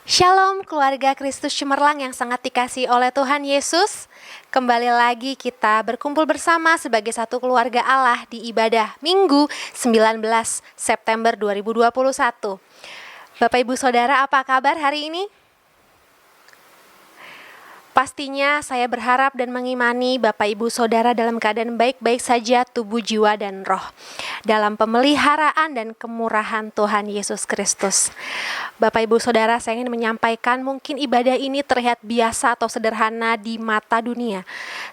Shalom keluarga Kristus Cemerlang yang sangat dikasihi oleh Tuhan Yesus. Kembali lagi kita berkumpul bersama sebagai satu keluarga Allah di ibadah Minggu 19 September 2021. Bapak Ibu Saudara, apa kabar hari ini? Pastinya saya berharap dan mengimani Bapak Ibu Saudara dalam keadaan baik-baik saja tubuh, jiwa, dan roh, dalam pemeliharaan dan kemurahan Tuhan Yesus Kristus. Bapak Ibu Saudara, saya ingin menyampaikan mungkin ibadah ini terlihat biasa atau sederhana di mata dunia,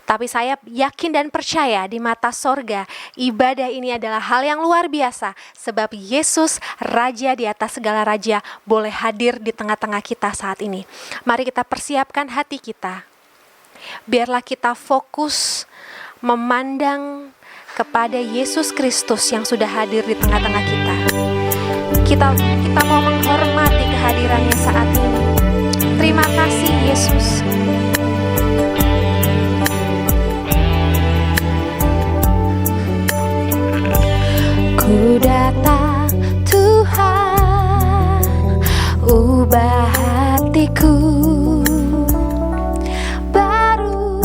tapi saya yakin dan percaya di mata sorga ibadah ini adalah hal yang luar biasa, sebab Yesus Raja di atas segala raja boleh hadir di tengah-tengah kita saat ini. Mari kita persiapkan hati kita. Biarlah kita fokus memandang kepada Yesus Kristus yang sudah hadir di tengah-tengah kita. Kita mau menghormati kehadirannya saat ini. Terima kasih Yesus. Ku datang Tuhan, ubah hatiku baru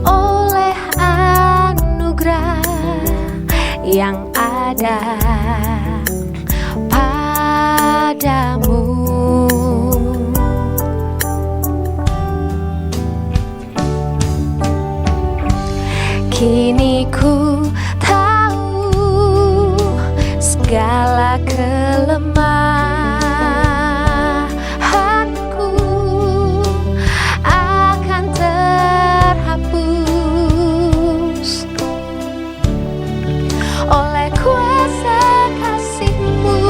oleh anugerah yang ada padamu. Kini ku tahu segala kelemahanku akan terhapus oleh kuasa kasih-Mu.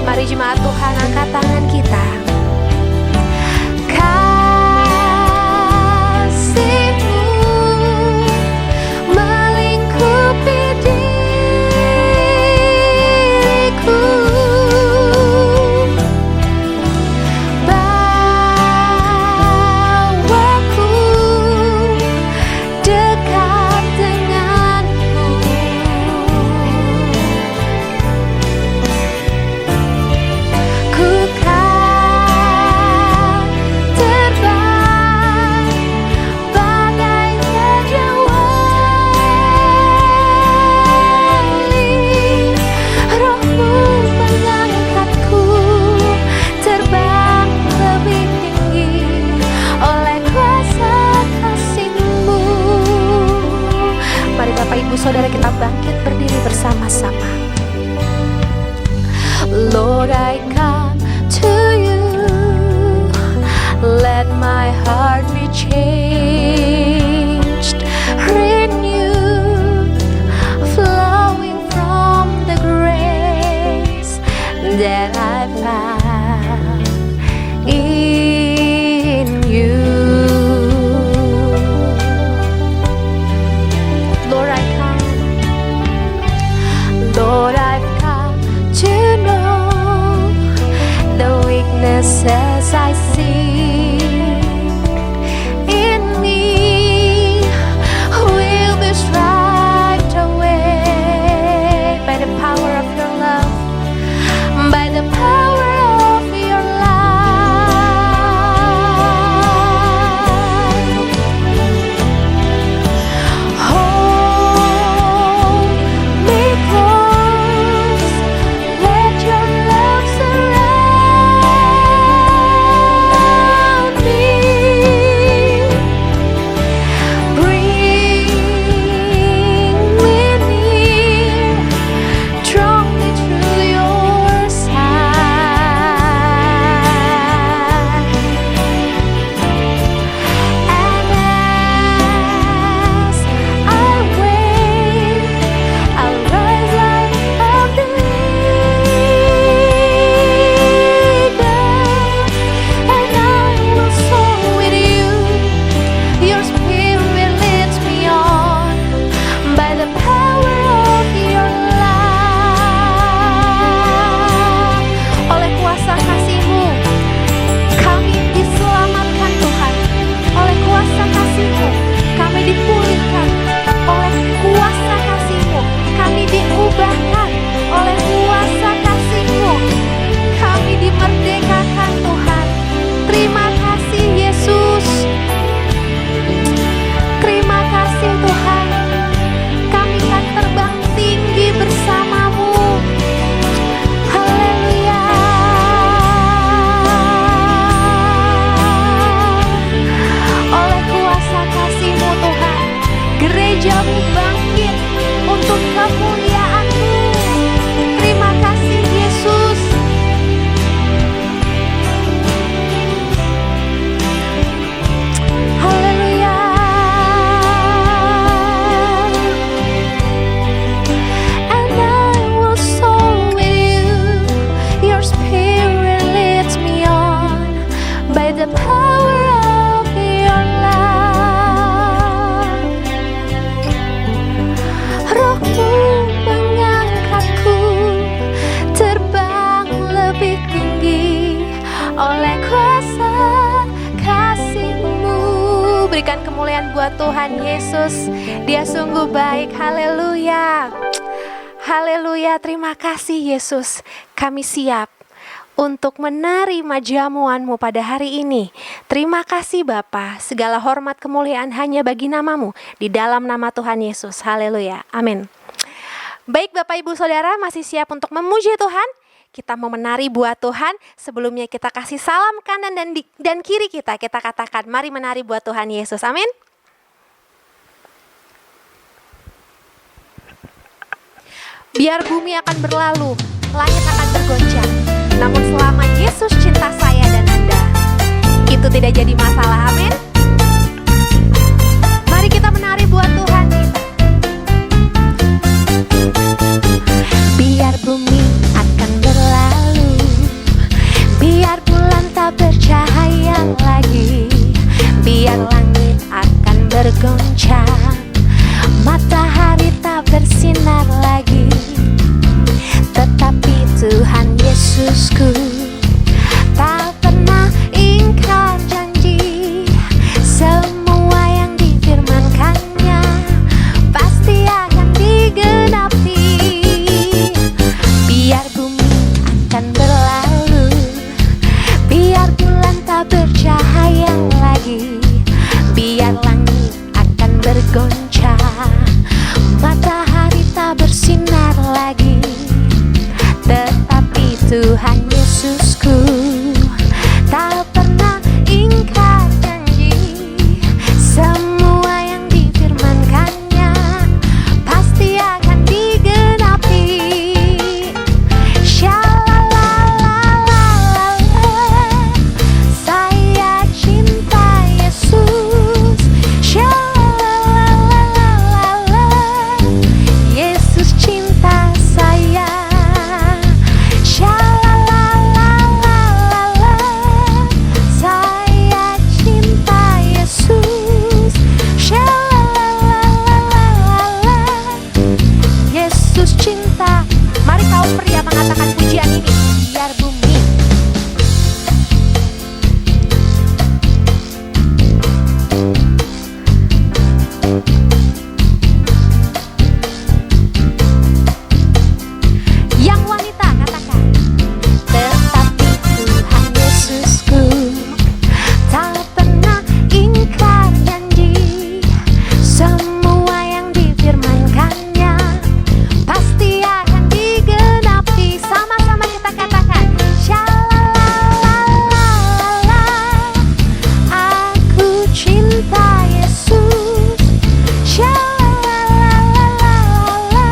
Mari jemaat Tuhan, angkat tangan kita. Saudara, kita bangkit berdiri bersama-sama. Lord, I come to you. Let my heart be changed, renewed, flowing from the grace that I found in you. Lord, I've come to know the weaknesses I see in me will be stripped away by the power of your love, by the power of your life. Hold me close, let your love surround oleh kuasa kasih-Mu. Berikan kemuliaan buat Tuhan Yesus. Dia sungguh baik. Haleluya. Haleluya. Terima kasih Yesus. Kami siap untuk menerima jamuan-Mu pada hari ini. Terima kasih Bapa. Segala hormat kemuliaan hanya bagi nama-Mu. Di dalam nama Tuhan Yesus. Haleluya. Amin. Baik Bapak Ibu Saudara, masih siap untuk memuji Tuhan? Kita mau menari buat Tuhan. Sebelumnya kita kasih salam kanan dan kiri kita. Kita katakan, mari menari buat Tuhan Yesus. Amin. Biar bumi akan berlalu, langit akan bergoncang. Namun selama Yesus cinta saya dan Anda, itu tidak jadi masalah. Amin. Mari kita menari buat Tuhan kita. Biar bumi akan berlalu, biar bulan tak bercahaya lagi, biar langit akan bergoncang, matahari tak bersinar lagi, tetapi Tuhan Yesusku tak pernah ingkar janji. Semua yang difirmankannya pasti akan digenapi. Biar bumi akan berlalu, biar bulan tak bercahaya lagi, biar langit akan bergoncang, matahari tak bersinar lagi, tetapi Tuhan Yesusku tak pernah ingkar janji. Semua yang difirmankannya pasti akan digenapi. Shalalalalala, saya cinta Yesus. Shalalalalala, Yesus cinta saya. Shalalalalala, saya cinta Yesus. Shalalalalala, Yesus cinta. Mari kaum pria mengatakan pujian ini. Biar bumi yang wanita katakan, tetapi Tuhan Yesusku tak pernah ingkar janji. Semua yang difirmankannya pasti akan digenapi. Sama-sama kita katakan, Shalalalalala, aku cinta Yesus. Shalalalalala,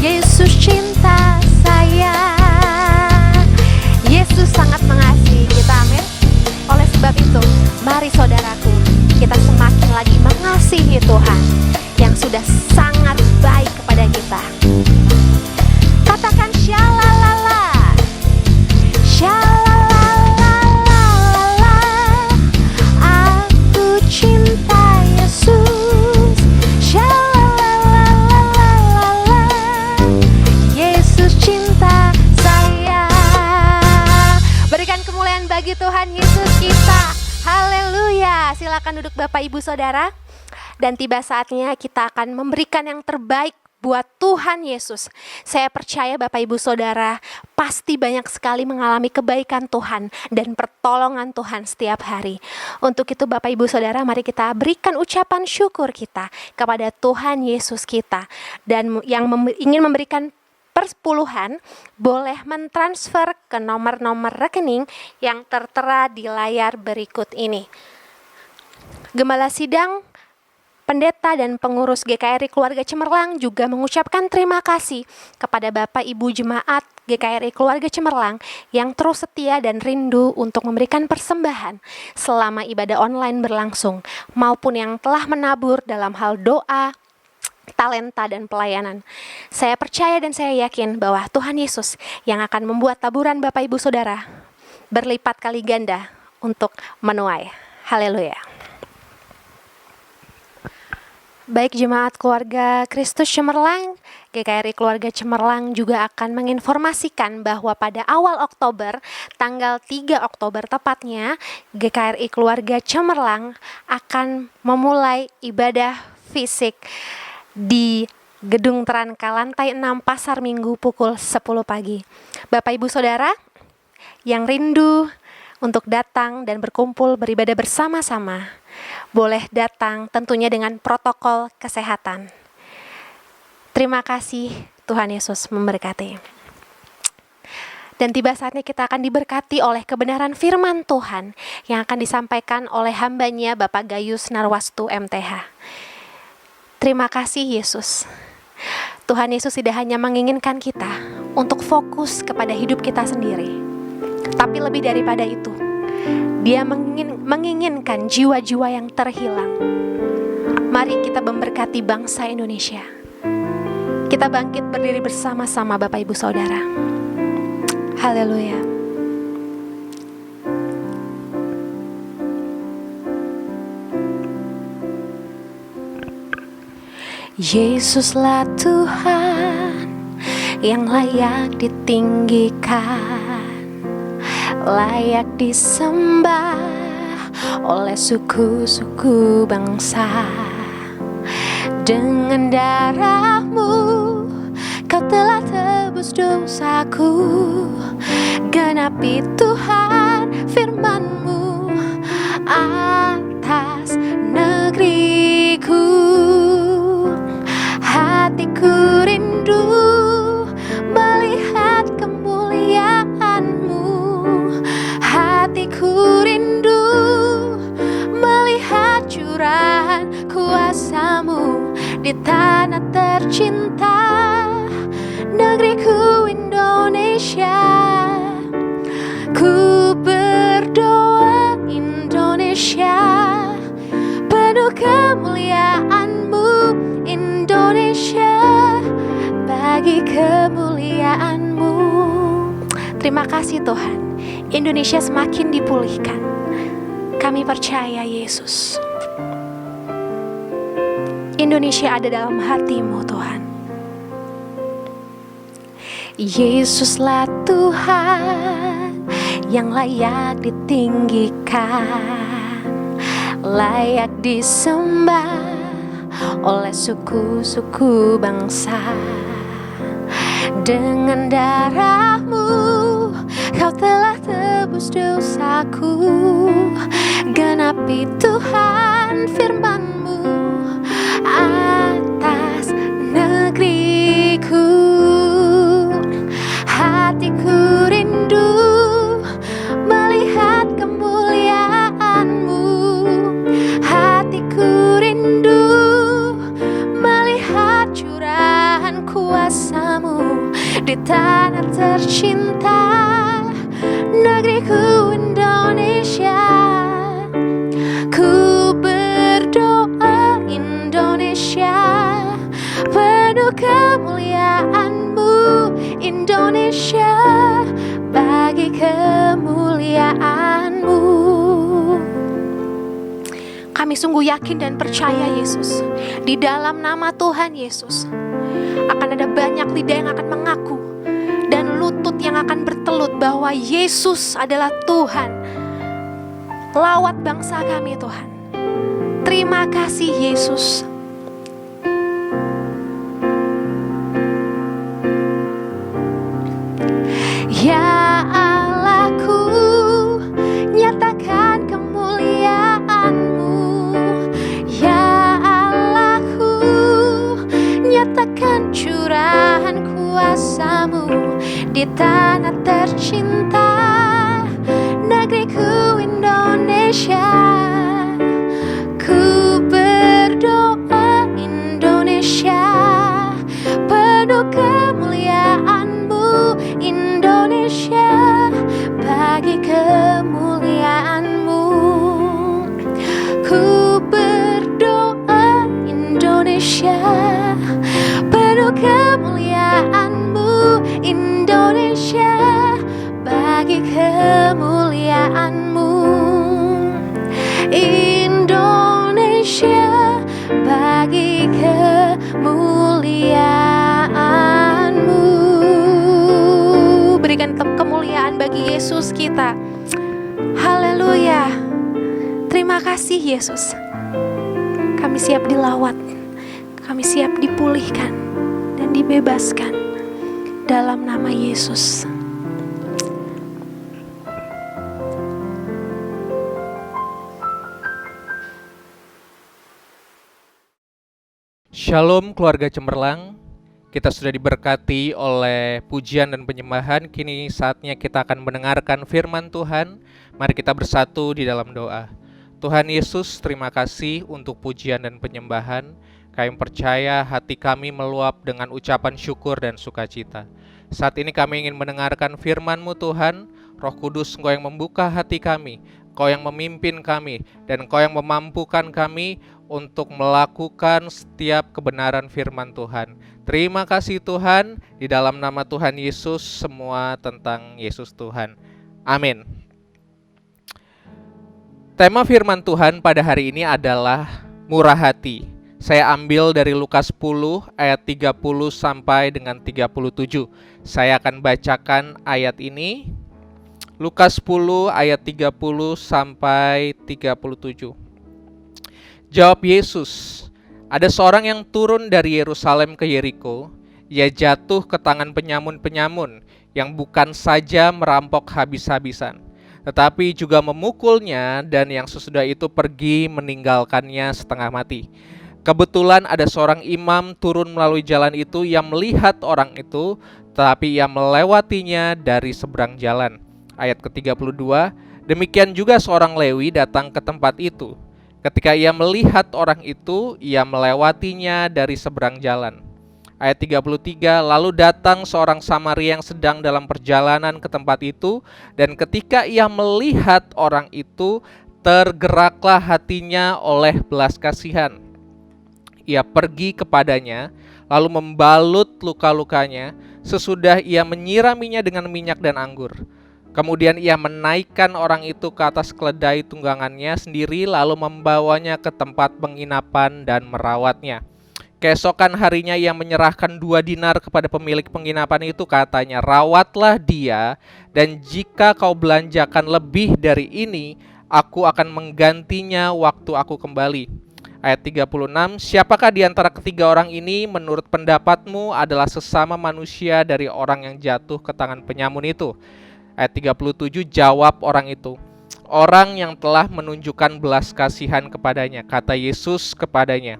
Yesus cinta saya. Yesus sangat mengasihi kita, amin. Oleh sebab itu, mari saudaraku, kita semakin lagi mengasihi Tuhan yang sudah sangat baik kepada kita. Katakan syalalala, shalalalalala, aku cinta Yesus. Shalalalalala, Yesus cinta saya. Berikan kemuliaan bagi Tuhan Yesus kita. Haleluya. Silakan duduk Bapak Ibu Saudara. Dan tiba saatnya kita akan memberikan yang terbaik buat Tuhan Yesus. Saya percaya Bapak Ibu Saudara pasti banyak sekali mengalami kebaikan Tuhan dan pertolongan Tuhan setiap hari. Untuk itu Bapak Ibu Saudara, mari kita berikan ucapan syukur kita kepada Tuhan Yesus kita. Dan yang ingin memberikan persepuluhan boleh mentransfer ke nomor-nomor rekening yang tertera di layar berikut ini. Gembala Sidang, Pendeta dan pengurus GKRI Keluarga Cemerlang juga mengucapkan terima kasih kepada Bapak Ibu Jemaat GKRI Keluarga Cemerlang yang terus setia dan rindu untuk memberikan persembahan selama ibadah online berlangsung, maupun yang telah menabur dalam hal doa, talenta dan pelayanan. Saya percaya dan saya yakin bahwa Tuhan Yesus yang akan membuat taburan Bapak Ibu Saudara berlipat kali ganda untuk menuai. Haleluya. Baik jemaat keluarga Kristus Cemerlang, GKRI Keluarga Cemerlang juga akan menginformasikan bahwa pada awal Oktober, tanggal 3 Oktober tepatnya, GKRI Keluarga Cemerlang akan memulai ibadah fisik di Gedung Teranka lantai 6 Pasar Minggu pukul 10 pagi. Bapak Ibu Saudara yang rindu untuk datang dan berkumpul beribadah bersama-sama, boleh datang tentunya dengan protokol kesehatan. Terima kasih, Tuhan Yesus memberkati. Dan tiba saatnya kita akan diberkati oleh kebenaran firman Tuhan yang akan disampaikan oleh hambanya Bapak Gayus Narwastu MTH. Terima kasih Yesus. Tuhan Yesus tidak hanya menginginkan kita untuk fokus kepada hidup kita sendiri, tapi lebih daripada itu, Dia menginginkan jiwa-jiwa yang terhilang. Mari kita memberkati bangsa Indonesia. Kita bangkit berdiri bersama-sama Bapak Ibu Saudara. Haleluya. Yesuslah Tuhan yang layak ditinggikan, layak disembah oleh suku-suku bangsa. Dengan darah-Mu Kau telah tebus dosaku. Genapi Tuhan firman-Mu atas negeriku. Hatiku rindu melihat kemuliaan-Mu. Hatiku rindu melihat curahan kuasa-Mu di tanah tercinta, negeriku Indonesia. Ku berdoa Indonesia, penuh kemuliaan-Mu Indonesia, bagi kemuliaan-Mu. Terima kasih Tuhan, Indonesia semakin dipulihkan. Kami percaya Yesus, Indonesia ada dalam hati-Mu Tuhan. Yesuslah Tuhan yang layak ditinggikan, layak disembah oleh suku-suku bangsa. Dengan darah-Mu Kau telah tebus dosaku. Genapi Tuhan firman-Mu atas negeriku. Hatiku rindu melihat kemuliaan-Mu. Hatiku rindu melihat curahan kuasa-Mu di tanah tercinta, negeriku Indonesia. Ku berdoa Indonesia, penuh kemuliaan-Mu Indonesia, bagi kemuliaan-Mu. Kami sungguh yakin dan percaya Yesus, di dalam nama Tuhan Yesus akan ada banyak lidah yang akan mengaku dan lutut yang akan bertelut bahwa Yesus adalah Tuhan. Lawat bangsa kami Tuhan. Terima kasih Yesus. Ya Allahku, nyatakan kemuliaan-Mu. Ya Allahku, nyatakan curahan kuasa-Mu di tanah tercinta, negeriku Indonesia. Ku berdoa Indonesia, penuh kemuliaan-Mu Indonesia, bagi kemuliaan-Mu. Ku berdoa Indonesia, penuh kemuliaan-Mu Indonesia, bagi kemuliaan-Mu. Indonesia, bagi kemuliaan-Mu. Berikan kemuliaan bagi Yesus kita. Haleluya. Terima kasih Yesus. Kami siap dilawat, kami siap dipulihkan dan dibebaskan dalam nama Yesus. Shalom keluarga Cemerlang, kita sudah diberkati oleh pujian dan penyembahan. Kini saatnya kita akan mendengarkan firman Tuhan. Mari kita bersatu di dalam doa. Tuhan Yesus, terima kasih untuk pujian dan penyembahan. Kami percaya hati kami meluap dengan ucapan syukur dan sukacita. Saat ini kami ingin mendengarkan firman-Mu Tuhan. Roh Kudus, Engkau yang membuka hati kami, Engkau yang memimpin kami, dan Engkau yang memampukan kami untuk melakukan setiap kebenaran firman Tuhan. Terima kasih Tuhan, di dalam nama Tuhan Yesus, semua tentang Yesus Tuhan. Amin. Tema firman Tuhan pada hari ini adalah murah hati. Saya ambil dari Lukas 10 ayat 30 sampai dengan 37. Saya akan bacakan ayat ini. Lukas 10 ayat 30 sampai 37. Jawab Yesus, ada seorang yang turun dari Yerusalem ke Yeriko. Ia jatuh ke tangan penyamun-penyamun yang bukan saja merampok habis-habisan, tetapi juga memukulnya, dan yang sesudah itu pergi meninggalkannya setengah mati. Kebetulan ada seorang imam turun melalui jalan itu. Ia melihat orang itu, tetapi ia melewatinya dari seberang jalan. Ayat ke-32, demikian juga seorang Lewi datang ke tempat itu. Ketika ia melihat orang itu, ia melewatinya dari seberang jalan. Ayat 33, lalu datang seorang Samaria yang sedang dalam perjalanan ke tempat itu, dan ketika ia melihat orang itu, tergeraklah hatinya oleh belas kasihan. Ia pergi kepadanya, lalu membalut luka-lukanya, sesudah ia menyiraminya dengan minyak dan anggur. Kemudian ia menaikkan orang itu ke atas keledai tunggangannya sendiri, lalu membawanya ke tempat penginapan dan merawatnya. Keesokan harinya ia menyerahkan 2 dinar kepada pemilik penginapan itu, katanya, rawatlah dia, dan jika kau belanjakan lebih dari ini, aku akan menggantinya waktu aku kembali. Ayat 36, siapakah di antara ketiga orang ini menurut pendapatmu adalah sesama manusia dari orang yang jatuh ke tangan penyamun itu? Ayat 37, jawab orang itu, orang yang telah menunjukkan belas kasihan kepadanya. Kata Yesus kepadanya,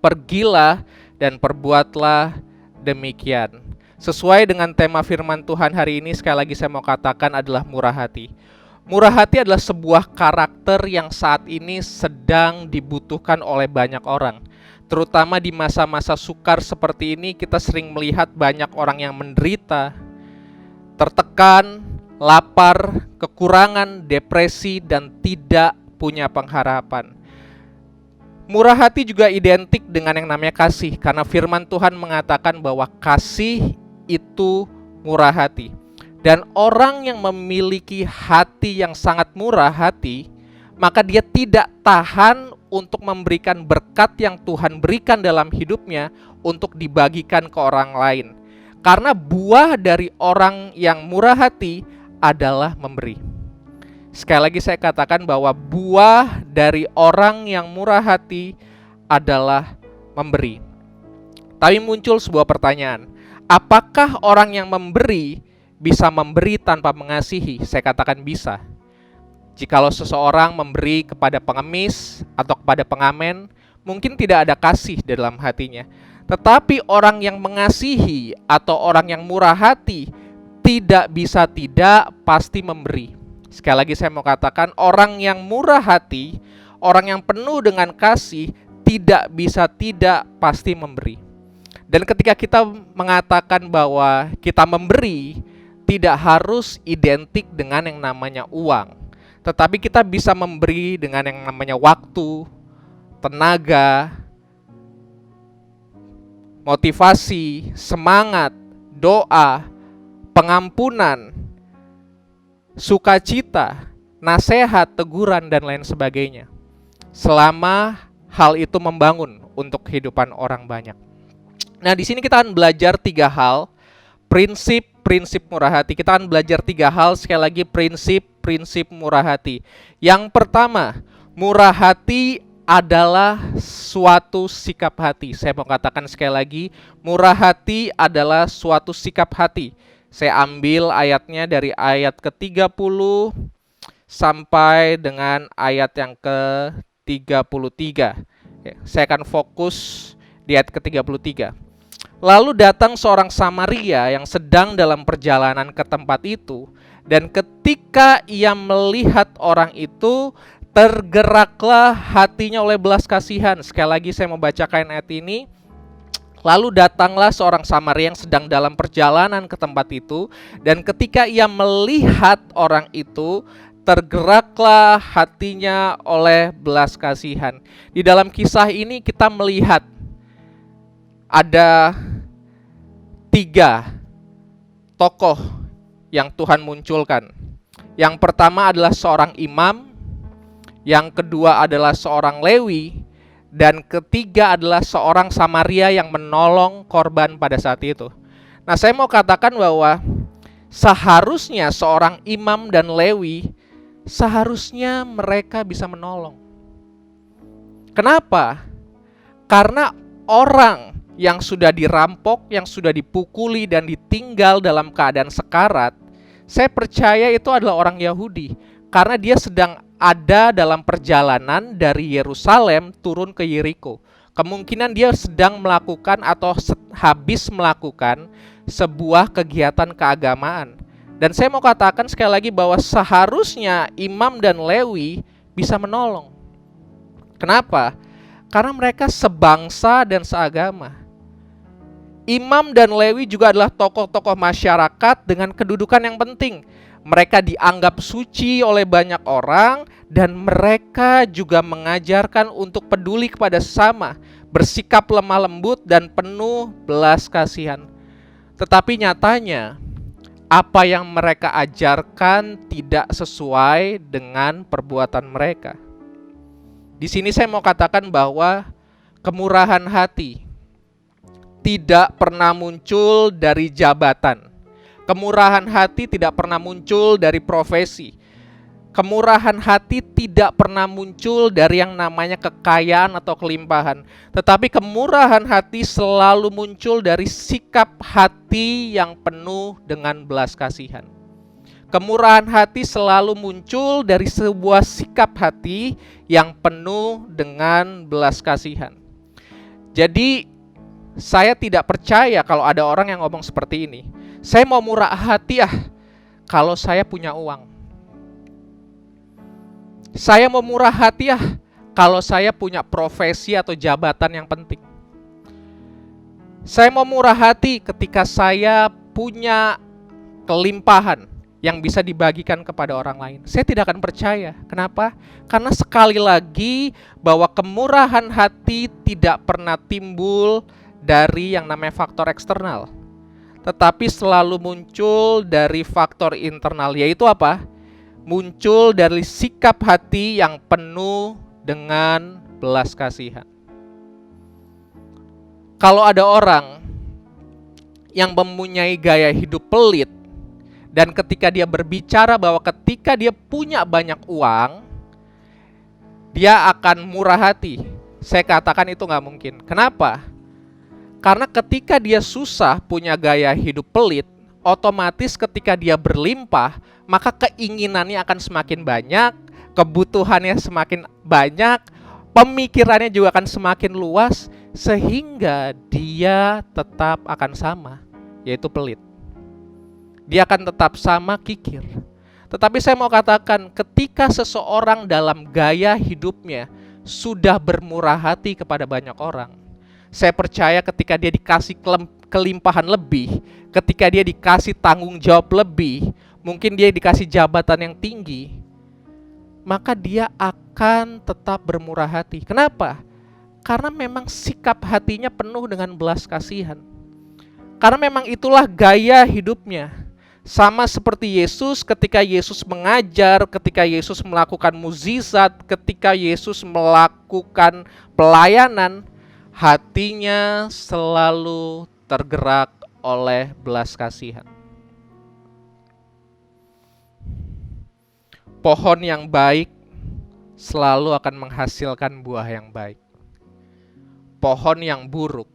pergilah dan perbuatlah demikian. Sesuai dengan tema firman Tuhan hari ini, sekali lagi saya mau katakan adalah murah hati. Murah hati adalah sebuah karakter yang saat ini sedang dibutuhkan oleh banyak orang. Terutama di masa-masa sukar seperti ini, kita sering melihat banyak orang yang menderita, tertekan, lapar, kekurangan, depresi, dan tidak punya pengharapan. Murah hati juga identik dengan yang namanya kasih, karena firman Tuhan mengatakan bahwa kasih itu murah hati. Dan orang yang memiliki hati yang sangat murah hati, maka dia tidak tahan untuk memberikan berkat yang Tuhan berikan dalam hidupnya untuk dibagikan ke orang lain. Karena buah dari orang yang murah hati adalah memberi. Sekali lagi saya katakan bahwa buah dari orang yang murah hati adalah memberi. Tapi muncul sebuah pertanyaan, apakah orang yang memberi bisa memberi tanpa mengasihi? Saya katakan bisa. Jikalau seseorang memberi kepada pengemis atau kepada pengamen, mungkin tidak ada kasih dalam hatinya. Tetapi orang yang mengasihi atau orang yang murah hati tidak bisa tidak pasti memberi. Sekali lagi saya mau katakan, orang yang murah hati, orang yang penuh dengan kasih tidak bisa tidak pasti memberi. Dan ketika kita mengatakan bahwa kita memberi, tidak harus identik dengan yang namanya uang. Tetapi kita bisa memberi dengan yang namanya waktu, tenaga, motivasi, semangat, doa, pengampunan, sukacita, nasihat, teguran, dan lain sebagainya. Selama hal itu membangun untuk kehidupan orang banyak. Nah, di sini kita akan belajar 3 hal, prinsip-prinsip murah hati. Kita akan belajar 3 hal, sekali lagi prinsip-prinsip murah hati. Yang pertama, murah hati adalah suatu sikap hati. Saya mau katakan sekali lagi, murah hati adalah suatu sikap hati. Saya ambil ayatnya dari ayat ke-30 sampai dengan ayat yang ke-33. Saya akan fokus di ayat ke-33. Lalu datang seorang Samaria yang sedang dalam perjalanan ke tempat itu, dan ketika ia melihat orang itu, tergeraklah hatinya oleh belas kasihan. Sekali lagi saya membacakan ayat ini. Lalu datanglah seorang Samaria yang sedang dalam perjalanan ke tempat itu, dan ketika ia melihat orang itu, tergeraklah hatinya oleh belas kasihan. Di dalam kisah ini kita melihat ada 3 tokoh yang Tuhan munculkan. Yang pertama adalah seorang imam, yang kedua adalah seorang Lewi, dan ketiga adalah seorang Samaria yang menolong korban pada saat itu. Nah, saya mau katakan bahwa seharusnya seorang imam dan Lewi, seharusnya mereka bisa menolong. Kenapa? Karena orang yang sudah dirampok, yang sudah dipukuli dan ditinggal dalam keadaan sekarat, saya percaya itu adalah orang Yahudi. Karena dia sedang ada dalam perjalanan dari Yerusalem turun ke Yeriko. Kemungkinan dia sedang melakukan atau habis melakukan sebuah kegiatan keagamaan. Dan saya mau katakan sekali lagi bahwa seharusnya imam dan Lewi bisa menolong. Kenapa? Karena mereka sebangsa dan seagama. Imam dan Lewi juga adalah tokoh-tokoh masyarakat dengan kedudukan yang penting. Mereka dianggap suci oleh banyak orang, dan mereka juga mengajarkan untuk peduli kepada sesama, bersikap lemah lembut dan penuh belas kasihan. Tetapi nyatanya, apa yang mereka ajarkan tidak sesuai dengan perbuatan mereka. Di sini saya mau katakan bahwa kemurahan hati tidak pernah muncul dari jabatan. Kemurahan hati tidak pernah muncul dari profesi. Kemurahan hati tidak pernah muncul dari yang namanya kekayaan atau kelimpahan. Tetapi kemurahan hati selalu muncul dari sikap hati yang penuh dengan belas kasihan. Kemurahan hati selalu muncul dari sebuah sikap hati yang penuh dengan belas kasihan. Jadi, saya tidak percaya kalau ada orang yang ngomong seperti ini. Saya mau murah hati kalau saya punya uang. Saya mau murah hati kalau saya punya profesi atau jabatan yang penting. Saya mau murah hati ketika saya punya kelimpahan yang bisa dibagikan kepada orang lain. Saya tidak akan percaya. Kenapa? Karena sekali lagi bahwa kemurahan hati tidak pernah timbul dari yang namanya faktor eksternal, tetapi selalu muncul dari faktor internal, yaitu apa? Muncul dari sikap hati yang penuh dengan belas kasihan. Kalau ada orang yang mempunyai gaya hidup pelit, dan ketika dia berbicara bahwa ketika dia punya banyak uang, dia akan murah hati, saya katakan itu nggak mungkin. Kenapa? Karena ketika dia susah punya gaya hidup pelit, otomatis ketika dia berlimpah, maka keinginannya akan semakin banyak, kebutuhannya semakin banyak, pemikirannya juga akan semakin luas, sehingga dia tetap akan sama, yaitu pelit. Dia akan tetap sama, kikir. Tetapi saya mau katakan, ketika seseorang dalam gaya hidupnya sudah bermurah hati kepada banyak orang, saya percaya ketika dia dikasih kelimpahan lebih, ketika dia dikasih tanggung jawab lebih, mungkin dia dikasih jabatan yang tinggi, maka dia akan tetap bermurah hati. Kenapa? Karena memang sikap hatinya penuh dengan belas kasihan. Karena memang itulah gaya hidupnya. Sama seperti Yesus, ketika Yesus mengajar, ketika Yesus melakukan mukjizat, ketika Yesus melakukan pelayanan, hatinya selalu tergerak oleh belas kasihan. Pohon yang baik selalu akan menghasilkan buah yang baik. Pohon yang buruk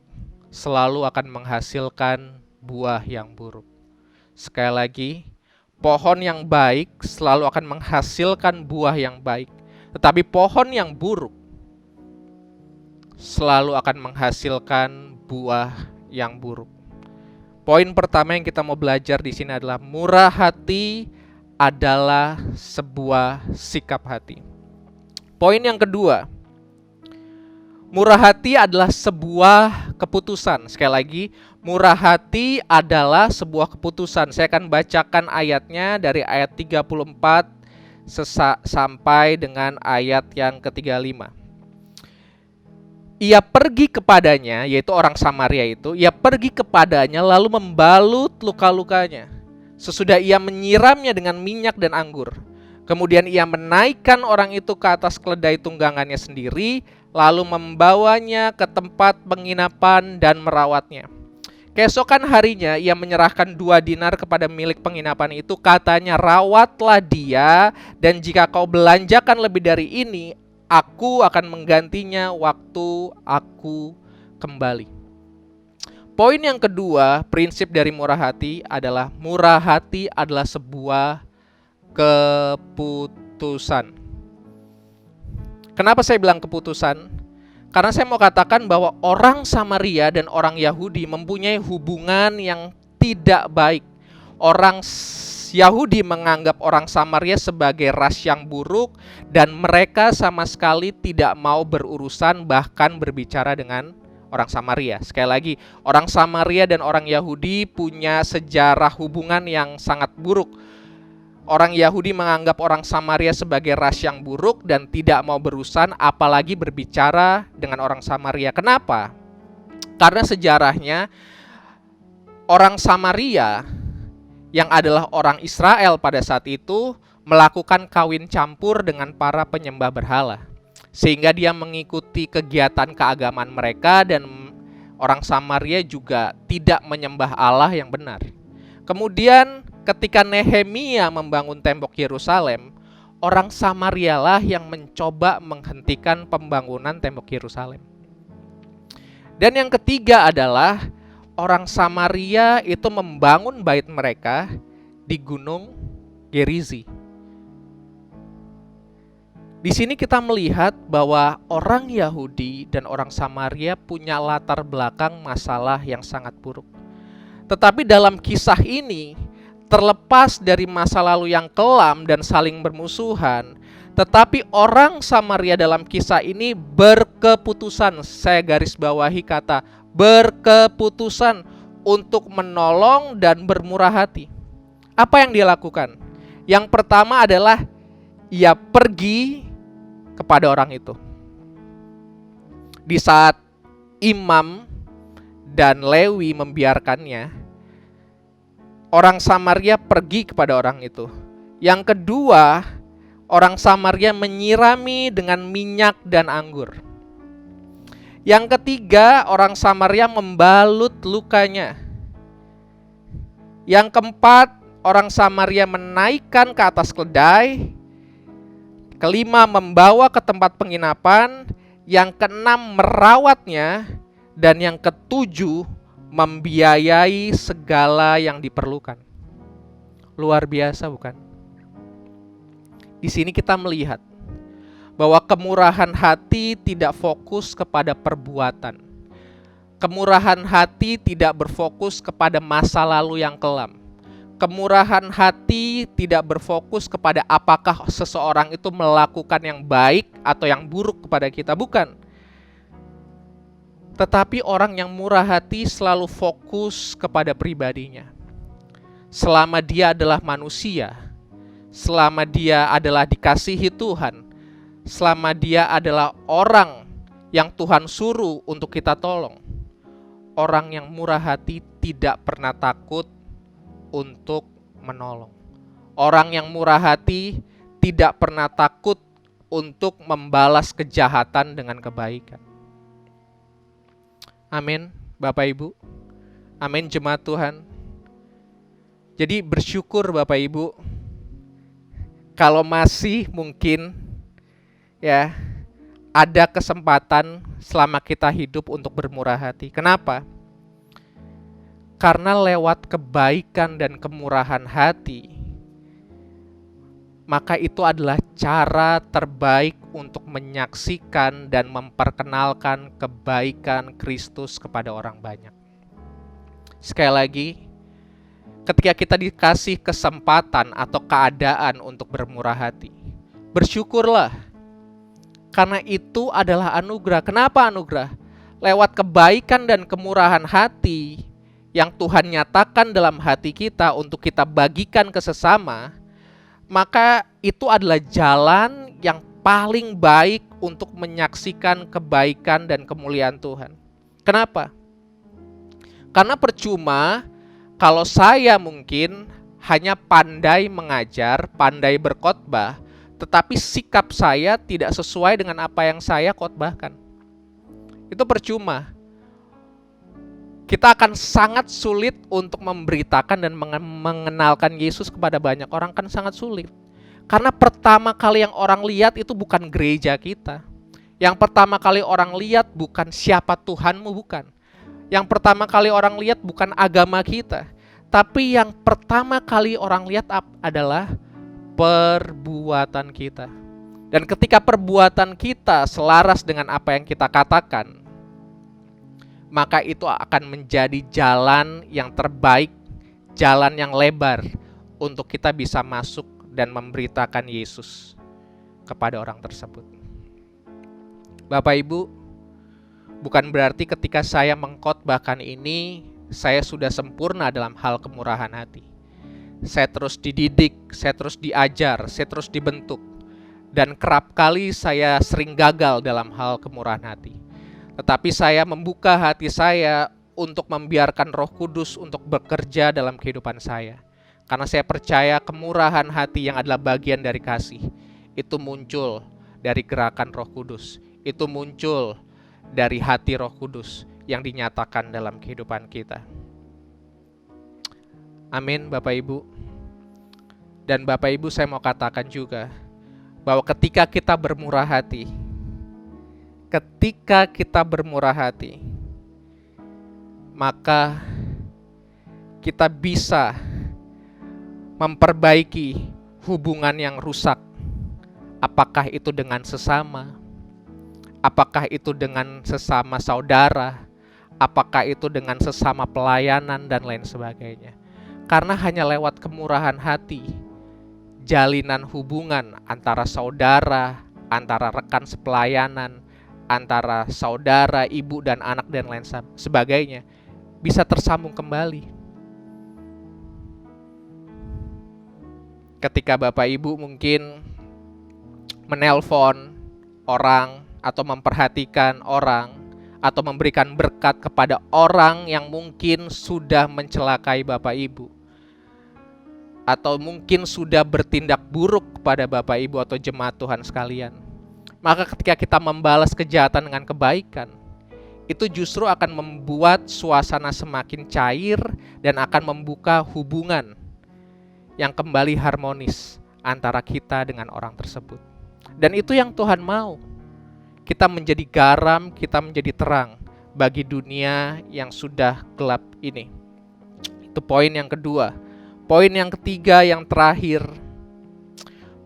selalu akan menghasilkan buah yang buruk. Sekali lagi, pohon yang baik selalu akan menghasilkan buah yang baik. Tetapi pohon yang buruk selalu akan menghasilkan buah yang buruk. Poin pertama yang kita mau belajar di sini adalah murah hati adalah sebuah sikap hati. Poin yang kedua, murah hati adalah sebuah keputusan. Sekali lagi, murah hati adalah sebuah keputusan. Saya akan bacakan ayatnya dari ayat 34 sampai dengan ayat yang ke-35. Ia pergi kepadanya, yaitu orang Samaria itu, ia pergi kepadanya lalu membalut luka-lukanya. Sesudah ia menyiramnya dengan minyak dan anggur. Kemudian ia menaikkan orang itu ke atas keledai tunggangannya sendiri, lalu membawanya ke tempat penginapan dan merawatnya. Keesokan harinya ia menyerahkan 2 dinar kepada milik penginapan itu, katanya, rawatlah dia, dan jika kau belanjakan lebih dari ini, aku akan menggantinya waktu aku kembali. Poin yang kedua, prinsip dari murah hati adalah murah hati adalah sebuah keputusan. Kenapa saya bilang keputusan? Karena saya mau katakan bahwa orang Samaria dan orang Yahudi mempunyai hubungan yang tidak baik. Orang Yahudi menganggap orang Samaria sebagai ras yang buruk dan mereka sama sekali tidak mau berurusan bahkan berbicara dengan orang Samaria. Sekali lagi, orang Samaria dan orang Yahudi punya sejarah hubungan yang sangat buruk. Orang Yahudi menganggap orang Samaria sebagai ras yang buruk dan tidak mau berurusan apalagi berbicara dengan orang Samaria. Kenapa? Karena sejarahnya orang Samaria yang adalah orang Israel pada saat itu melakukan kawin campur dengan para penyembah berhala. Sehingga dia mengikuti kegiatan keagamaan mereka dan orang Samaria juga tidak menyembah Allah yang benar. Kemudian ketika Nehemia membangun tembok Yerusalem, orang Samaria lah yang mencoba menghentikan pembangunan tembok Yerusalem. Dan yang ketiga adalah orang Samaria itu membangun bait mereka di Gunung Gerizi. Di sini kita melihat bahwa orang Yahudi dan orang Samaria punya latar belakang masalah yang sangat buruk. Tetapi dalam kisah ini, terlepas dari masa lalu yang kelam dan saling bermusuhan, tetapi orang Samaria dalam kisah ini berkeputusan, saya garis bawahi kata berkeputusan untuk menolong dan bermurah hati. Apa yang dia lakukan? Yang pertama adalah ia pergi kepada orang itu. Di saat imam dan Lewi membiarkannya, orang Samaria pergi kepada orang itu. Yang kedua, orang Samaria menyirami dengan minyak dan anggur. Yang ketiga, orang Samaria membalut lukanya. Yang keempat, orang Samaria menaikkan ke atas keledai. Kelima, membawa ke tempat penginapan. Yang keenam, merawatnya. Dan yang ketujuh, membiayai segala yang diperlukan. Luar biasa, bukan? Di sini kita melihat bahwa kemurahan hati tidak fokus kepada perbuatan. Kemurahan hati tidak berfokus kepada masa lalu yang kelam. Kemurahan hati tidak berfokus kepada apakah seseorang itu melakukan yang baik atau yang buruk kepada kita, bukan. Tetapi orang yang murah hati selalu fokus kepada pribadinya. Selama dia adalah manusia, selama dia adalah dikasihi Tuhan, selama dia adalah orang yang Tuhan suruh untuk kita tolong, orang yang murah hati tidak pernah takut untuk menolong. Orang yang murah hati tidak pernah takut untuk membalas kejahatan dengan kebaikan. Amin, Bapak Ibu. Amin, jemaat Tuhan. Jadi bersyukur Bapak Ibu, kalau masih mungkin ya ada kesempatan selama kita hidup untuk bermurah hati. Kenapa? Karena lewat kebaikan dan kemurahan hati, maka itu adalah cara terbaik untuk menyaksikan dan memperkenalkan kebaikan Kristus kepada orang banyak. Sekali lagi, ketika kita dikasih kesempatan atau keadaan untuk bermurah hati, bersyukurlah, karena itu adalah anugerah. Kenapa anugerah? Lewat kebaikan dan kemurahan hati yang Tuhan nyatakan dalam hati kita untuk kita bagikan ke sesama, maka itu adalah jalan yang paling baik untuk menyaksikan kebaikan dan kemuliaan Tuhan. Kenapa? Karena percuma kalau saya mungkin hanya pandai mengajar, pandai berkhotbah, tetapi sikap saya tidak sesuai dengan apa yang saya khotbahkan. Itu percuma. Kita akan sangat sulit untuk memberitakan dan mengenalkan Yesus kepada banyak orang, kan sangat sulit. Karena pertama kali yang orang lihat itu bukan gereja kita. Yang pertama kali orang lihat bukan siapa Tuhanmu, bukan. Yang pertama kali orang lihat bukan agama kita. Tapi yang pertama kali orang lihat adalah perbuatan kita. Dan ketika perbuatan kita selaras dengan apa yang kita katakan, maka itu akan menjadi jalan yang terbaik, jalan yang lebar untuk kita bisa masuk dan memberitakan Yesus kepada orang tersebut. Bapak Ibu, bukan berarti ketika saya mengkhotbahkan ini, saya sudah sempurna dalam hal kemurahan hati. Saya terus dididik, saya terus diajar, saya terus dibentuk. Dan kerap kali saya sering gagal dalam hal kemurahan hati. Tetapi saya membuka hati saya untuk membiarkan Roh Kudus untuk bekerja dalam kehidupan saya. Karena saya percaya kemurahan hati yang adalah bagian dari kasih, itu muncul dari gerakan Roh Kudus. Itu muncul dari hati Roh Kudus yang dinyatakan dalam kehidupan kita. Amin, Bapak Ibu. Dan Bapak Ibu, saya mau katakan juga bahwa ketika kita bermurah hati, maka kita bisa memperbaiki hubungan yang rusak. Apakah itu dengan sesama? Apakah itu dengan sesama saudara? Apakah itu dengan sesama pelayanan dan lain sebagainya? Karena hanya lewat kemurahan hati, jalinan hubungan antara saudara, antara rekan sepelayanan, antara saudara, ibu dan anak dan lain sebagainya bisa tersambung kembali. Ketika Bapak Ibu mungkin menelpon orang atau memperhatikan orang atau memberikan berkat kepada orang yang mungkin sudah mencelakai Bapak Ibu, atau mungkin sudah bertindak buruk kepada Bapak Ibu atau jemaat Tuhan sekalian, maka ketika kita membalas kejahatan dengan kebaikan, itu justru akan membuat suasana semakin cair dan akan membuka hubungan yang kembali harmonis antara kita dengan orang tersebut. Dan itu yang Tuhan mau. Kita menjadi garam, kita menjadi terang bagi dunia yang sudah gelap ini. Itu poin yang kedua. Poin yang ketiga, yang terakhir,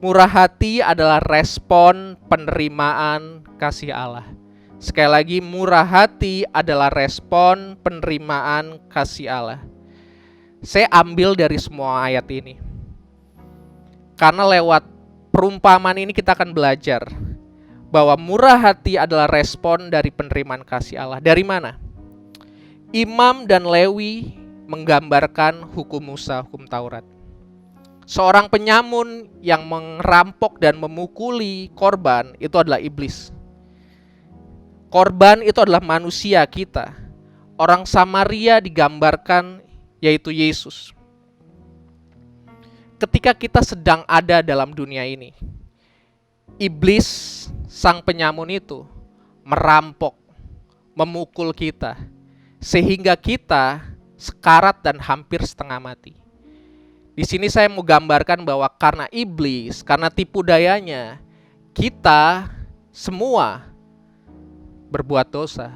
murah hati adalah respon penerimaan kasih Allah. Sekali lagi, murah hati adalah respon penerimaan kasih Allah. Saya ambil dari semua ayat ini, karena lewat perumpamaan ini kita akan belajar bahwa murah hati adalah respon dari penerimaan kasih Allah. Dari mana? Imam dan Lewi menggambarkan hukum Musa, hukum Taurat. Seorang penyamun yang merampok dan memukuli korban itu adalah iblis. Korban itu adalah manusia kita. Orang Samaria digambarkan yaitu Yesus. Ketika kita sedang ada dalam dunia ini, iblis, sang penyamun itu, merampok, memukul kita, sehingga kita sekarat dan hampir setengah mati. Di sini saya mau gambarkan bahwa karena iblis, karena tipu dayanya, kita semua berbuat dosa.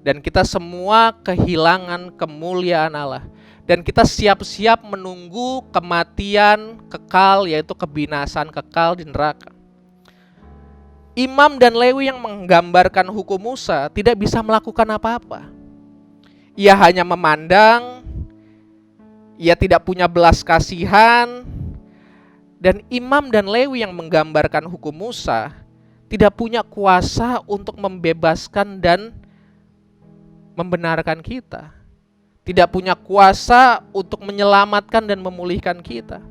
Dan kita semua kehilangan kemuliaan Allah. Dan kita siap-siap menunggu kematian kekal, yaitu kebinasan kekal di neraka. Imam dan Lewi yang menggambarkan hukum Musa tidak bisa melakukan apa-apa. Ia hanya memandang, ia tidak punya belas kasihan. Dan Imam dan Lewi yang menggambarkan hukum Musa tidak punya kuasa untuk membebaskan dan membenarkan kita. Tidak punya kuasa untuk menyelamatkan dan memulihkan kita.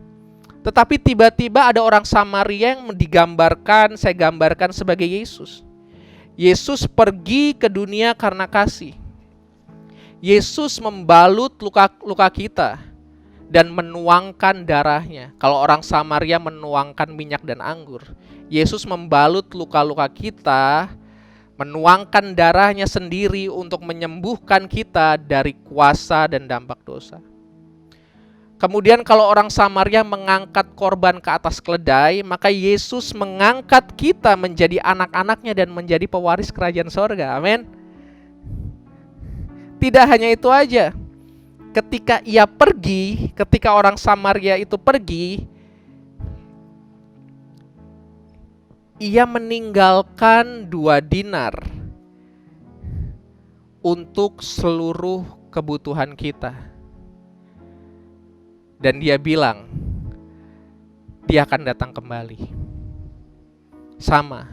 Tetapi tiba-tiba ada orang Samaria yang digambarkan, saya gambarkan sebagai Yesus. Yesus pergi ke dunia karena kasih. Yesus membalut luka-luka kita dan menuangkan darahnya. Kalau orang Samaria menuangkan minyak dan anggur, Yesus membalut luka-luka kita, menuangkan darahnya sendiri untuk menyembuhkan kita dari kuasa dan dampak dosa. Kemudian kalau orang Samaria mengangkat korban ke atas keledai, maka Yesus mengangkat kita menjadi anak-anaknya dan menjadi pewaris kerajaan sorga. Amin. Tidak hanya itu aja. Ketika ia pergi, ketika orang Samaria itu pergi, ia meninggalkan 2 dinar untuk seluruh kebutuhan kita. Dan dia bilang, dia akan datang kembali. Sama,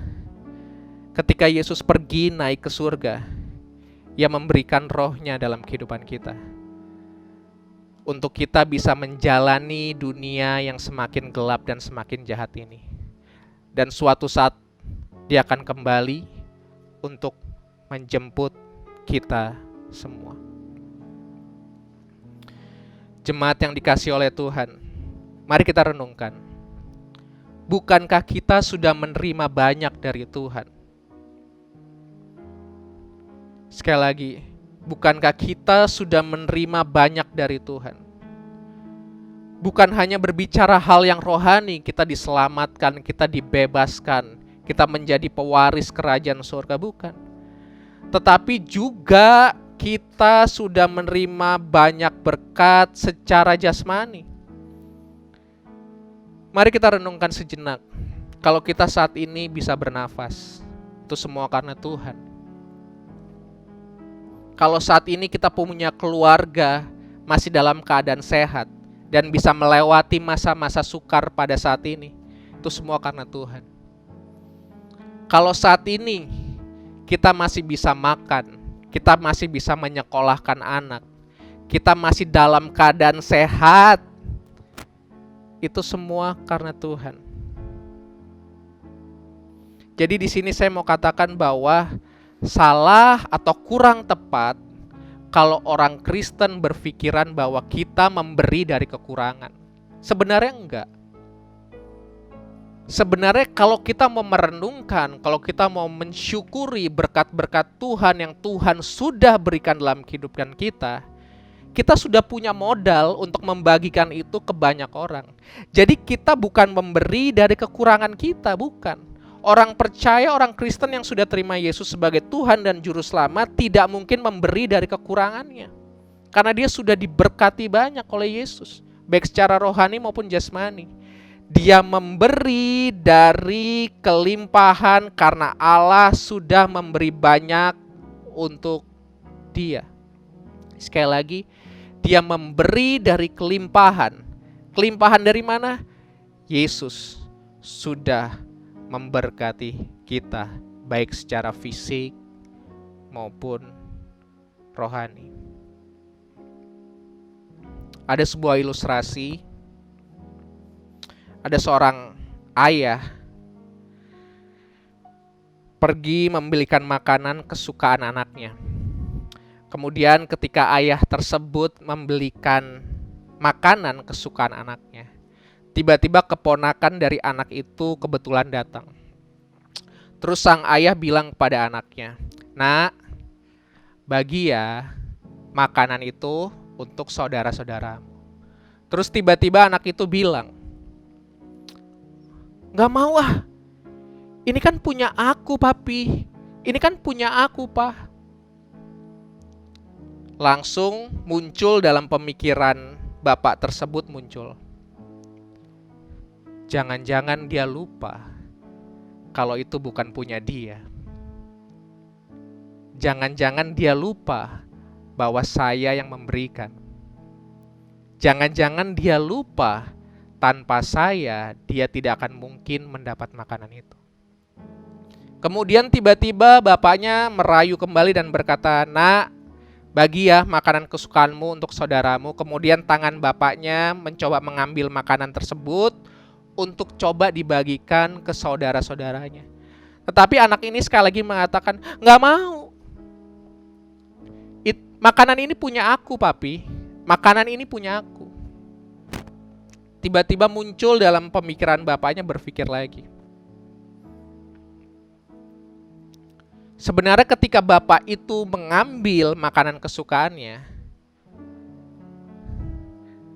ketika Yesus pergi naik ke surga, ia memberikan rohnya dalam kehidupan kita. Untuk kita bisa menjalani dunia yang semakin gelap dan semakin jahat ini. Dan suatu saat dia akan kembali untuk menjemput kita semua. Jemaat yang dikasihi oleh Tuhan, mari kita renungkan. Bukankah kita sudah menerima banyak dari Tuhan? Sekali lagi, bukankah kita sudah menerima banyak dari Tuhan? Bukan hanya berbicara hal yang rohani, kita diselamatkan, kita dibebaskan, kita menjadi pewaris kerajaan surga, bukan. Tetapi juga kita sudah menerima banyak berkat secara jasmani. Mari kita renungkan sejenak. Kalau kita saat ini bisa bernafas, itu semua karena Tuhan. Kalau saat ini kita punya keluarga masih dalam keadaan sehat dan bisa melewati masa-masa sukar pada saat ini, itu semua karena Tuhan. Kalau saat ini kita masih bisa makan, kita masih bisa menyekolahkan anak, kita masih dalam keadaan sehat, itu semua karena Tuhan. Jadi di sini saya mau katakan bahwa salah atau kurang tepat kalau orang Kristen berpikiran bahwa kita memberi dari kekurangan. Sebenarnya enggak. Sebenarnya kalau kita mau merenungkan, kalau kita mau mensyukuri berkat-berkat Tuhan yang Tuhan sudah berikan dalam kehidupan kita sudah punya modal untuk membagikan itu ke banyak orang. Jadi kita bukan memberi dari kekurangan kita, bukan. Orang percaya, orang Kristen yang sudah terima Yesus sebagai Tuhan dan Juru Selamat tidak mungkin memberi dari kekurangannya. Karena dia sudah diberkati banyak oleh Yesus, baik secara rohani maupun jasmani. Dia memberi dari kelimpahan karena Allah sudah memberi banyak untuk dia. Sekali lagi, dia memberi dari kelimpahan. Kelimpahan dari mana? Yesus sudah memberkati kita, baik secara fisik maupun rohani. Ada sebuah ilustrasi. Ada seorang ayah pergi membelikan makanan kesukaan anaknya. Kemudian ketika ayah tersebut membelikan makanan kesukaan anaknya, tiba-tiba keponakan dari anak itu kebetulan datang. Terus sang ayah bilang kepada anaknya, "Nak, bagi ya makanan itu untuk saudara-saudaramu. Terus tiba-tiba anak itu bilang, "Gak mau ah, ini kan punya aku papi, ini kan punya aku pa." Langsung muncul dalam pemikiran bapak tersebut muncul, jangan-jangan dia lupa kalau itu bukan punya dia. Jangan-jangan dia lupa bahwa saya yang memberikan. Jangan-jangan dia lupa tanpa saya dia tidak akan mungkin mendapat makanan itu. Kemudian tiba-tiba bapaknya merayu kembali dan berkata, "Nak, bagi ya makanan kesukaanmu untuk saudaramu." Kemudian tangan bapaknya mencoba mengambil makanan tersebut untuk coba dibagikan ke saudara-saudaranya. Tetapi anak ini sekali lagi mengatakan, "Gak mau. Makanan ini punya aku, papi. Makanan ini punya aku." Tiba-tiba muncul dalam pemikiran bapaknya berpikir lagi. Sebenarnya ketika bapak itu mengambil makanan kesukaannya,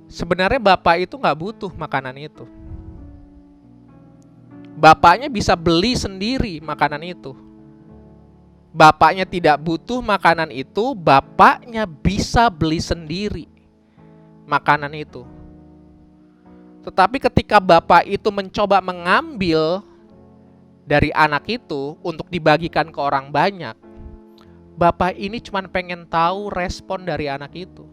sebenarnya bapak itu gak butuh makanan itu. Bapaknya bisa beli sendiri makanan itu. Bapaknya tidak butuh makanan itu, bapaknya bisa beli sendiri makanan itu. Tetapi ketika bapak itu mencoba mengambil dari anak itu untuk dibagikan ke orang banyak, bapak ini cuma pengen tahu respon dari anak itu.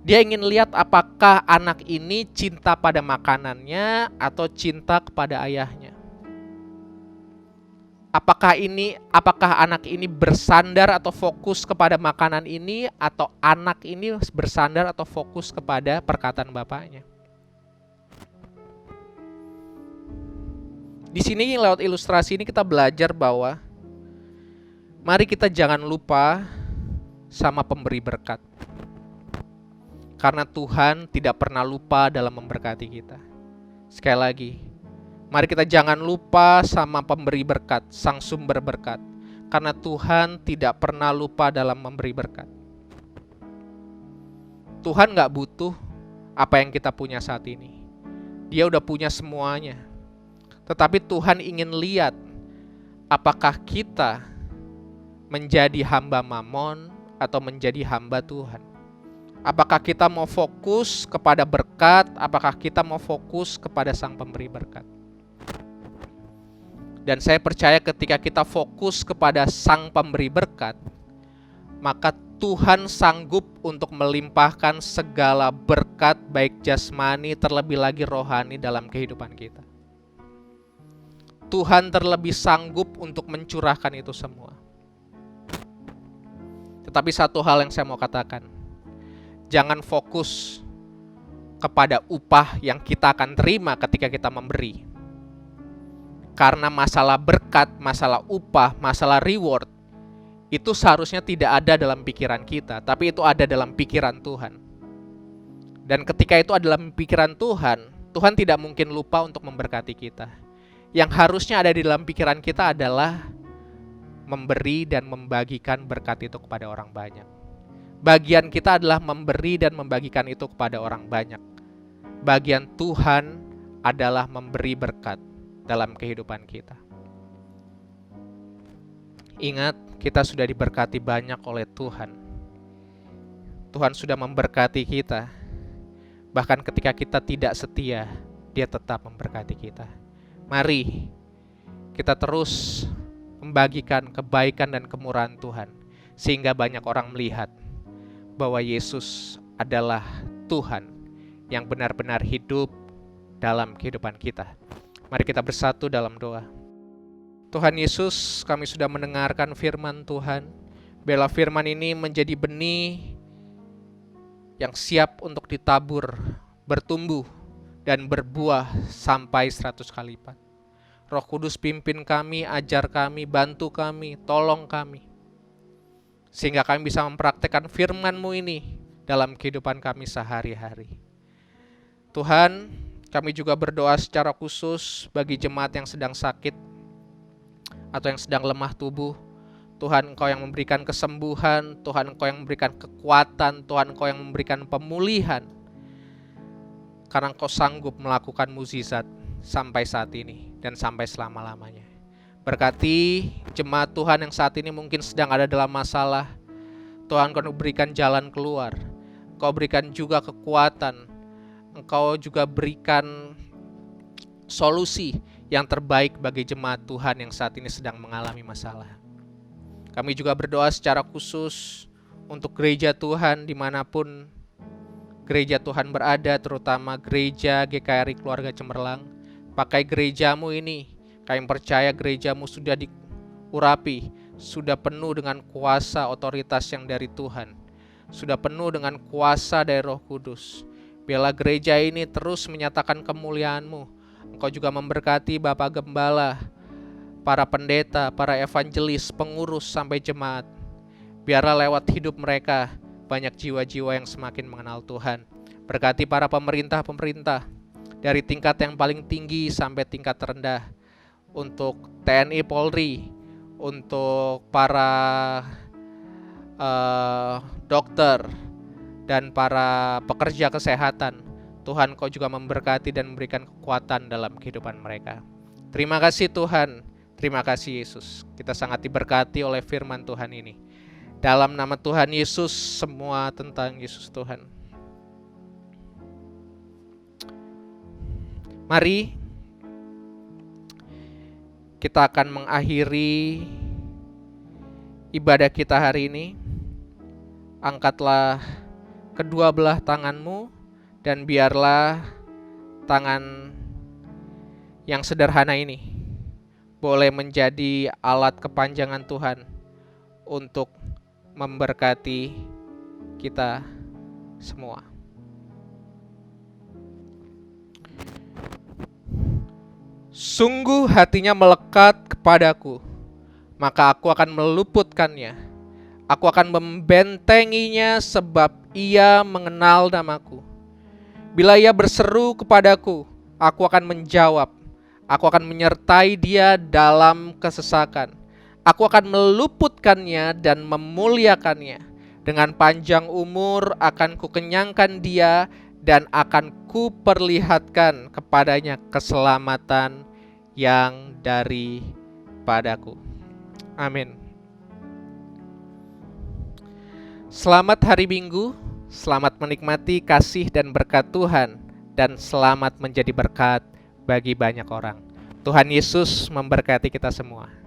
Dia ingin lihat apakah anak ini cinta pada makanannya atau cinta kepada ayahnya. Apakah anak ini bersandar atau fokus kepada makanan ini, atau anak ini bersandar atau fokus kepada perkataan bapaknya. Di sini lewat ilustrasi ini kita belajar bahwa mari kita jangan lupa sama pemberi berkat. Karena Tuhan tidak pernah lupa dalam memberkati kita. Sekali lagi, mari kita jangan lupa sama pemberi berkat, sang sumber berkat. Karena Tuhan tidak pernah lupa dalam memberi berkat. Tuhan gak butuh apa yang kita punya saat ini. Dia udah punya semuanya. Tetapi Tuhan ingin lihat apakah kita menjadi hamba mamon atau menjadi hamba Tuhan. Apakah kita mau fokus kepada berkat, apakah kita mau fokus kepada sang pemberi berkat. Dan saya percaya ketika kita fokus kepada sang pemberi berkat, maka Tuhan sanggup untuk melimpahkan segala berkat baik jasmani terlebih lagi rohani dalam kehidupan kita. Tuhan terlebih sanggup untuk mencurahkan itu semua. Tetapi satu hal yang saya mau katakan, jangan fokus kepada upah yang kita akan terima ketika kita memberi. Karena masalah berkat, masalah upah, masalah reward, itu seharusnya tidak ada dalam pikiran kita, tapi itu ada dalam pikiran Tuhan. Dan ketika itu ada dalam pikiran Tuhan, Tuhan tidak mungkin lupa untuk memberkati kita. Yang harusnya ada di dalam pikiran kita adalah memberi dan membagikan berkat itu kepada orang banyak. Bagian kita adalah memberi dan membagikan itu kepada orang banyak. Bagian Tuhan adalah memberi berkat dalam kehidupan kita. Ingat, kita sudah diberkati banyak oleh Tuhan. Tuhan sudah memberkati kita. Bahkan ketika kita tidak setia, Dia tetap memberkati kita. Mari kita terus membagikan kebaikan dan kemurahan Tuhan, sehingga banyak orang melihat bahwa Yesus adalah Tuhan yang benar-benar hidup dalam kehidupan kita. Mari kita bersatu dalam doa. Tuhan Yesus, kami sudah mendengarkan firman Tuhan. Biarlah firman ini menjadi benih yang siap untuk ditabur, bertumbuh, dan berbuah sampai 100 kali lipat. Roh Kudus pimpin kami, ajar kami, bantu kami, tolong kami. Sehingga kami bisa mempraktekkan firman-Mu ini dalam kehidupan kami sehari-hari. Tuhan, kami juga berdoa secara khusus bagi jemaat yang sedang sakit atau yang sedang lemah tubuh. Tuhan, Engkau yang memberikan kesembuhan, Tuhan, Engkau yang memberikan kekuatan, Tuhan, Engkau yang memberikan pemulihan. Karena Engkau sanggup melakukan mukjizat sampai saat ini dan sampai selama-lamanya. Berkati jemaat Tuhan yang saat ini mungkin sedang ada dalam masalah. Tuhan, Engkau berikan jalan keluar. Engkau berikan juga kekuatan. Engkau juga berikan solusi yang terbaik bagi jemaat Tuhan yang saat ini sedang mengalami masalah. Kami juga berdoa secara khusus untuk gereja Tuhan dimanapun gereja Tuhan berada, terutama gereja GKRI Keluarga Cemerlang. Pakai gerejamu ini, kami percaya gerejamu sudah diurapi, sudah penuh dengan kuasa otoritas yang dari Tuhan, sudah penuh dengan kuasa dari Roh Kudus. Biarlah gereja ini terus menyatakan kemuliaan-Mu. Engkau juga memberkati Bapak Gembala, para pendeta, para evangelis, pengurus sampai jemaat. Biarlah lewat hidup mereka banyak jiwa-jiwa yang semakin mengenal Tuhan. Berkati para pemerintah-pemerintah dari tingkat yang paling tinggi sampai tingkat terendah. Untuk TNI Polri, untuk para dokter dan para pekerja kesehatan. Tuhan, Kau juga memberkati dan memberikan kekuatan dalam kehidupan mereka. Terima kasih Tuhan, terima kasih Yesus. Kita sangat diberkati oleh firman Tuhan ini. Dalam nama Tuhan Yesus, semua tentang Yesus Tuhan. Mari kita akan mengakhiri ibadah kita hari ini. Angkatlah kedua belah tanganmu dan biarlah tangan yang sederhana ini boleh menjadi alat kepanjangan Tuhan untuk memberkati kita semua. Sungguh hatinya melekat kepadaku, maka aku akan meluputkannya. Aku akan membentenginya sebab ia mengenal namaku. Bila ia berseru kepadaku, aku akan menjawab. Aku akan menyertai dia dalam kesesakan. Aku akan meluputkannya dan memuliakannya. Dengan panjang umur akan kukenyangkan dia dan akan kuperlihatkan kepadanya keselamatan yang daripadaku. Amin. Selamat hari Minggu. Selamat menikmati kasih dan berkat Tuhan, dan selamat menjadi berkat bagi banyak orang. Tuhan Yesus memberkati kita semua.